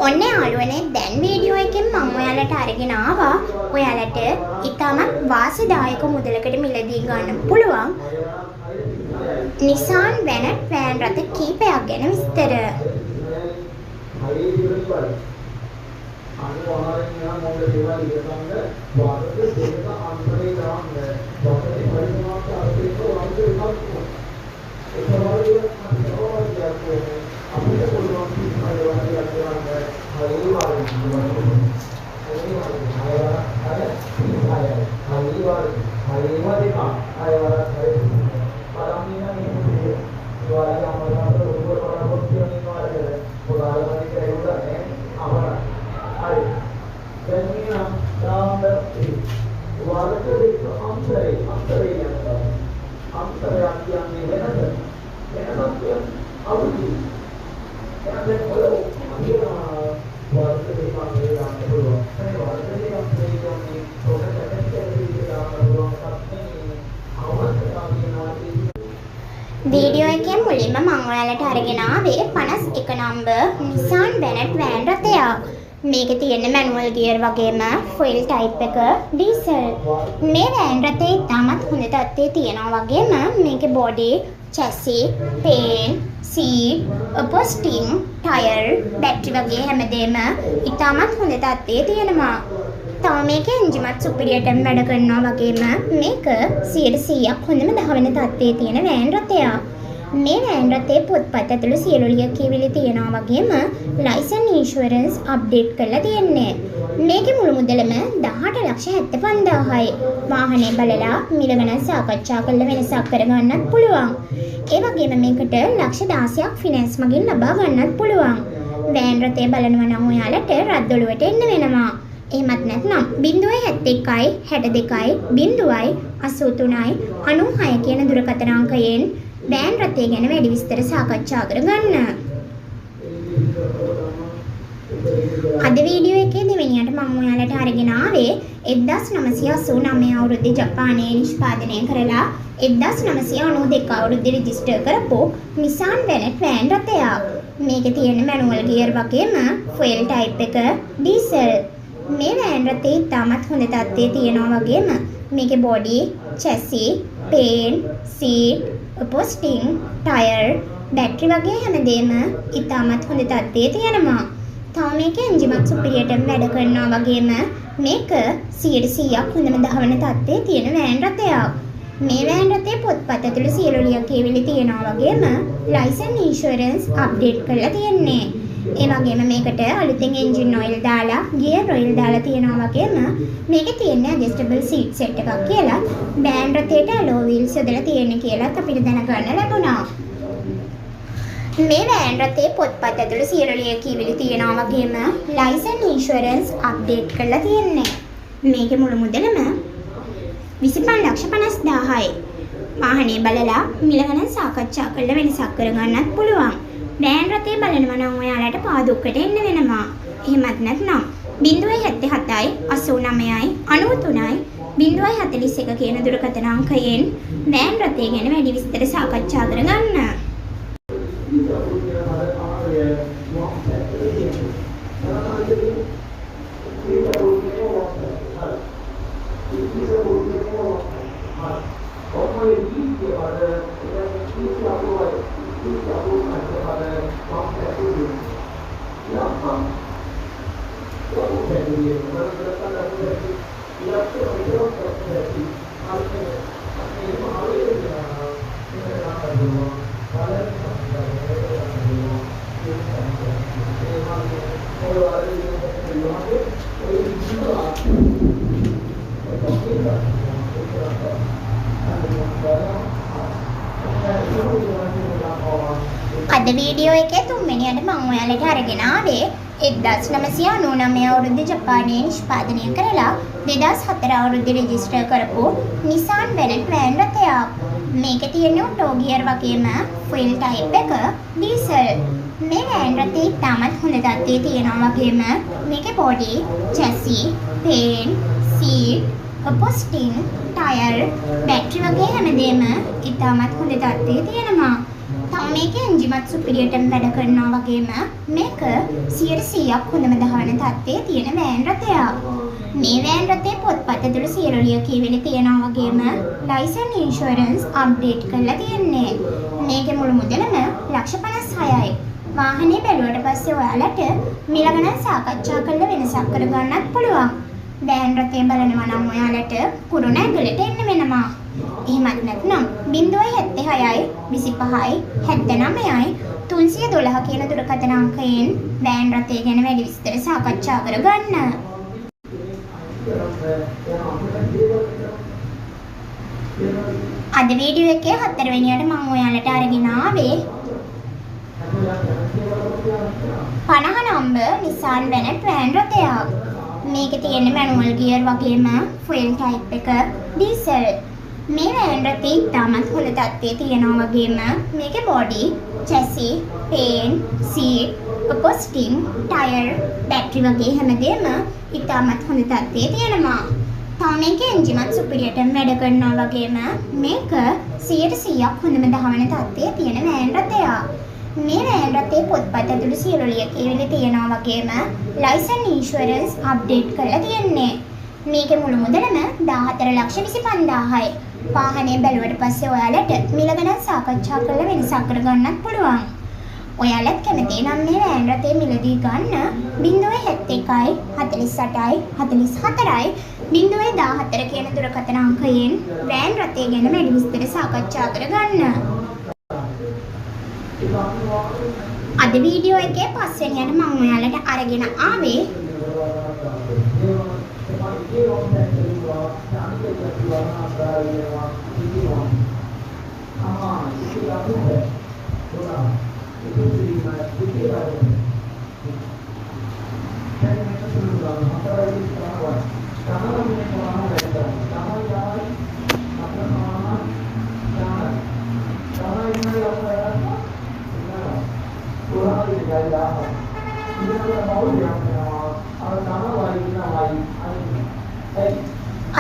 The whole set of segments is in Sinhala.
ඔන්න යාළුවනේ දැන් වීඩියෝ එකෙන් මම ඔයාලට අරගෙන ආවා ඔයාලට ඉතාමත් වාසිදායක මුදලකට මිලදී ගන්න පුළුවන් Nissan Vanette වෑන් රථ කීපයක් ගැන විස්තර. වීඩියෝ එකෙන් මුලින්ම මම ඔයාලට අරගෙන ආවේ 51 නම්බර් Nissan Vanette වෑන් රථයක්. මේකේ තියෙන මැනුවල් ගියර් වගේම ෆුල් ටයිප් එක ඩීසල්. මේ වෑන් රථේ ඉතාමත් හොඳ තත්ත්වයේ තියෙනවා වගේම මේකේ body, chassis, paint, seat, upholstering, tire, battery වගේ හැමදේම ඉතාමත් හොඳ තත්ත්වයේ තියෙනවා. තව මේකේ එන්ජිමත් සුපිරියටම වැඩ කරනවා වගේම මේක 100%ක් හොඳම දහවන තත්ත්වයේ තියෙන වෑන් රථයක්. මේ වෑන් රථයේ පොත්පත් ඇතුළු සියලු ලියකියවිලි තියෙනවා වගේම ලයිසන් ඉන්ෂුරන්ස් අප්ඩේට් කරලා තියෙන්නේ. මේකේ මුළු මුදලම 18,75,000යි. වාහනේ බලලා මිල ගණන් සාකච්ඡා කරලා වෙනසක් කරගන්නත් පුළුවන්. ඒ වගේම මේකට ලක්ෂ 16ක් ෆිනෑන්ස් මගින් ලබා ගන්නත් පුළුවන්. වෑන් රථය බලනවා නම් ඔයාලට රද්දොළුවට එන්න වෙනවා. එහෙමත් නැත්නම් 071යි 62යි 0යි 83යි 96 කියන දුරකථන අංකයෙන් වෑන් රථය ගැන වැඩි විස්තර සාකච්ඡා කරගන්න. අද වීඩියෝ එකේ දෙවෙනියට මම ඔයාලට අරගෙන ආවේ 1989 අවුරුද්දේ ජපානයේ නිෂ්පාදනය කරලා 1992 අවුරුද්දේ රෙජිස්ටර් කරපු Nissan Vanette වෑන් රථයක්. මේකේ තියෙන මැනුවල් ගියර් වගේම ෆුල් ටයිප් එක ඩීසල්. මේ වෑන් රථේ ඉතාමත් හොඳ තත්ත්වයේ තියෙනවා වගේම මේකේ body, chassis, paint, seat, upholstering, tire, battery වගේ හැමදේම ඉතාමත් හොඳ තත්ත්වයේ තියෙනවා. තව මේකේ එන්ජිමත් සුපිරියටම වැඩ කරනවා වගේම මේක 100%ක් හොඳම දහවන තත්ත්වයේ තියෙන වෑන් රථයක්. මේ වෑන් රථයේ පොත්පත් ඇතුළු සියලු ලියකියවිලි තියෙනවා වගේම ලයිසන් ඉන්ෂුරන්ස් අප්ඩේට් කරලා තියෙන්නේ. ඒ වගේම මේකට අලුතෙන් එන්ජින් ඔයිල් දාලා ගියර් ඔයිල් දාලා තියෙනවා වගේම මේකේ තියෙන ඇඩ්ජස්ටබල් සීට් සෙට් එකක් කියලා වෑන් රථයට ඇලෝ වීල්ස් යොදලා තියෙන කියලාත් අපිට දැනගන්න ලැබුණා. මේ වෑන් රථයේ පොත්පත් ඇතුළු සියලු ලියකියවිලි තියෙනවා වගේම ලයිසන් ඉන්ෂුරන්ස් අප්ඩේට් කරලා තියෙන්නේ. මේකේ මුළු මුදලම 25,50,000යි. වාහනේ බලලා මිල ගණන් සාකච්ඡා කරලා වෙනසක් කරගන්නත් පුළුවන්. වෑන් රථය බලනවා නම් ඔයාලට පාදුක්කට එන්න වෙනවා. එහෙමත් නැත්නම් 077යි 89යි 93යි 041 කියන දුරකථන අංකයෙන් වෑන් රථය ගැන වැඩි විස්තර සාකච්ඡා කරගන්න. අද වීඩියෝ එකේ තුන්වෙනියට මම ඔයාලට අරගෙන ආවේ 1999 අවුරුද්දේ ජපානයේ නිෂ්පාදනය කරලා 2004 අවුරුද්දේ රෙජිස්ටර් කරපු Nissan Vanette වෑන් රථයක්. මේකේ තියෙන ඔටෝ ගියර් වගේම ෆුල් ටයිප් එක ඩීසල්. මේ වෑන් රථේ ඉතාමත් හොඳ තත්ත්වයේ තියෙනවා වගේම මේකේ body, chassis, paint, seat, upholstering, tire, battery වගේ හැමදේම ඉතාමත් හොඳ තත්ත්වයේ තියෙනවා. තව මේකේ එන්ජිමත් සුපිරියටම වැඩ කරනවා වගේම මේක 100%ක් හොඳම දහවන තත්ත්වයේ තියෙන වෑන් රථයක්. මේ වෑන් රථයේ පොත්පත් ඇතුළු සියලු ලියකියවිලි තියෙනවා වගේම ලයිසන් ඉන්ෂුරන්ස් අප්ඩේට් කරලා තියෙන්නේ. මේකේ මුළු මුදලම ලක්ෂ 56යි. වාහනේ බැලුවට පස්සේ ඔයාලට මිල ගණන් සාකච්ඡා කරලා වෙනසක් කරගන්නත් පුළුවන්. වෑන් රථය බලනවා නම් ඔයාලට කුරුණෑගලට එන්න වෙනවා. එහෙමත් නැත්නම් 076යි 25යි 79යි 312 කියන දුරකථන අංකයෙන් වෑන් රථය ගැන වැඩි විස්තර සාකච්ඡා කරගන්න. අද වීඩියෝ එකේ 4 වෙනියට මම ඔයාලට අරගෙන ආවේ 50 නම්බර් Nissan Venet වෑන් රථයක්. මේකේ තියෙන මැනුවල් ගියර් වගේම ෆුයල් ටයිප් එක ඩීසල්. මේ වෑන් රථේ ඉතාමත් හොඳ තත්ත්වයේ තියෙනවා වගේම මේකේ බොඩි, චැසි, පේන්, සීට්, අපොස්ටිං, ටයර්, බැටරි වගේ හැමදේම ඉතාමත් හොඳ තත්ත්වයේ තියෙනවා. තව මේකේ එන්ජිමත් සුපිරියටම වැඩ කරනවා වගේම මේක 100%ක් හොඳම දහවන තත්ත්වයේ තියෙන වෑන් රථයක්. මේ වෑන් රථයේ පොත්පත් ඇතුළු සියලු ලියකියවිලි තියෙනවා වගේම ලයිසන් ඉන්ෂුරන්ස් අප්ඩේට් කරලා තියෙන්නේ. මේකේ මුළු මුදලම 14,25,000යි. වාහනේ බැලුවට පස්සේ ඔයාලට මිල ගණන් සාකච්ඡා කරලා වෙනසක් කරගන්නත් පුළුවන්. ඔයාලත් කැමති නම් මේ වෑන් රථේ මිලදී ගන්න 071යි 48යි 44යි 014 කියන දුරකථන අංකයෙන් වෑන් රථය ගැන වැඩි විස්තර සාකච්ඡා කරගන්න. අද වීඩියෝ එකේ 5 වෙනියට මම ඔයාලට අරගෙන ආවේ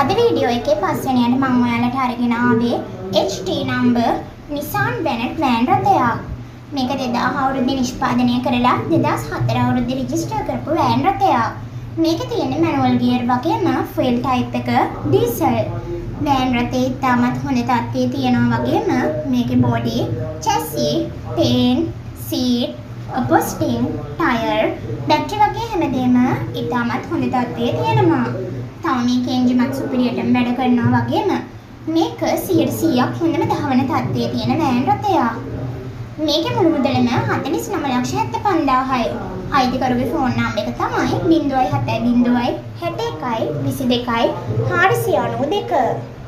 අද වීඩියෝ එකේ 5 වෙනියට මම ඔයාලට අරගෙන ආවේ HT number Nissan Venet van රථයක්. මේක 2000 අවුරුද්දේ නිෂ්පාදනය කරලා 2004 අවුරුද්දේ රෙජිස්ටර් කරපු වෑන් රථයක්. මේකේ තියෙන මැනුවල් ගියර් වගේම ෆුයල් ටයිප් එක ඩීසල්. වෑන් රථේ ඉතාමත් හොඳ තත්ත්වයේ තියෙනවා වගේම මේකේ බොඩි, චැසි, පේන්, සීට්, අපොස්ටිං, ටයර්, බැටරි වගේ හැමදේම ඉතාමත් හොඳ තත්ත්වයේ තියෙනවා. තව මේකේ එන්ජිමත් සුපිරියටම වැඩ කරනවා වගේම මේක 100%ක් හොඳම දහවන තත්ත්වයේ තියෙන වෑන් රථයක්. මේකේ මුළු මුදලම 49,75,000යි. අයිතිකරුගේ ෆෝන් නම්බර් එක තමයි 070 61 22 492.